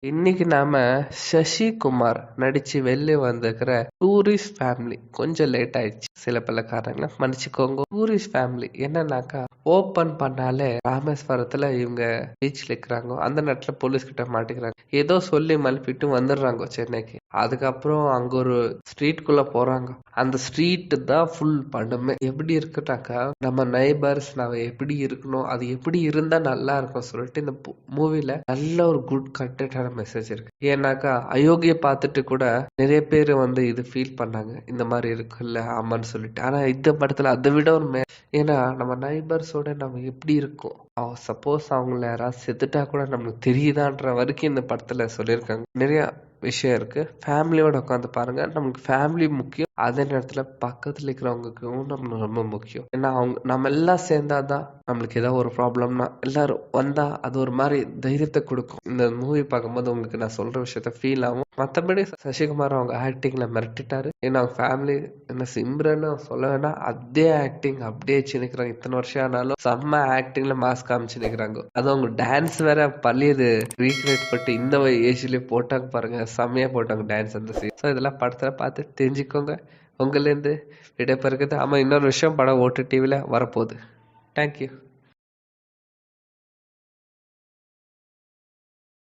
இன்னைக்கு நாம சசிகுமார் நடிச்சு வெளில வந்திருக்கிற டூரிஸ்ட் ஃபேமிலி கொஞ்சம் லேட் ஆயிடுச்சு, சில பல காரணங்களை மன்னிச்சுக்கோங்க. டூரிஸ்ட் ஃபேமிலி என்னன்னாக்கா, ஓபன் பண்ணாலே ராமேஸ்வரத்துல இவங்க பீச்ல இருக்கிறாங்க, அந்த நேரத்துல போலீஸ் கிட்ட மாட்டிக்கிறாங்க, ஏதோ சொல்லி மழுப்பிட்டு வந்துடுறாங்க சென்னைக்கு. அதுக்கப்புறம் அங்க ஒரு ஸ்ட்ரீட்குள்ள போறாங்க. அந்த ஸ்ட்ரீட் தான் ஃபுல் படமே. எப்படி இருக்குனாக்கா, நம்ம நைபர்ஸ் நாம எப்படி இருக்கணும், அது எப்படி இருந்தா நல்லா இருக்கும் சொல்லிட்டு இந்த மூவில நல்ல ஒரு குட் கண்டென்டான மெசேஜ் இருக்கு. ஏன்னாக்கா அயோக்கிய பார்த்துட்டு கூட நிறைய பேர் இது ஃபீல் பண்ணாங்க, இந்த மாதிரி இருக்குல்ல ஆமான்னு சொல்லிட்டு. ஆனா இந்த படத்துல அதை விட ஒரு ஏன்னா நம்ம நைபர்ஸோட நம்ம எப்படி இருக்கோம், சப்போஸ் அவங்கள யாராவது செத்துட்டா கூட நம்மளுக்கு தெரியுதான்ற வரைக்கும் இந்த படத்துல சொல்லியிருக்காங்க. நிறைய விஷயம் இருக்கு. ஃபேமிலியோட உட்காந்து பாருங்க. நமக்கு ஃபேமிலி முக்கியம், அதே நேரத்துல பக்கத்துல இருக்கிறவங்களுக்கும் நம்ம ரொம்ப முக்கியம். ஏன்னா நம்ம எல்லாம் சேர்ந்தாதான் நம்மளுக்கு ஏதாவது ஒரு ப்ராப்ளம்னா எல்லாரும் வந்தா அது ஒரு மாதிரி தைரியத்தை கொடுக்கும். இந்த மூவி பார்க்கும்போது உங்களுக்கு நான் சொல்ற விஷயத்த ஃபீல் ஆகும். மற்றபடி சசிகுமார் அவங்க ஆக்டிங்ல மிரட்டிட்டாரு. ஏன்னா அவங்க ஃபேமிலி என்ன சிம்ரன்னு சொல்ல வேணா, அதே ஆக்டிங் அப்படியே சின்னிக்கிறாங்க. இத்தனை வருஷம் ஆனாலும் செம்ம ஆக்டிங்ல மாஸ்க் காமிச்சு நிக்கிறாங்க. அது அவங்க டான்ஸ் வேற பள்ளியது ரீக்ரியேட் பண்ணிட்டு இந்த ஏஜ்லயே போட்டாங்க பாருங்க, செம்மையா போட்டாங்க டான்ஸ் அந்த சீன். ஸோ இதெல்லாம் படத்துல பார்த்து தெரிஞ்சுக்கோங்க. உங்கலேருந்து விடைபெறுகிறது. ஆமா, இன்னொரு விஷயம், படம் OTT வரப்போகுது. தேங்க்யூ.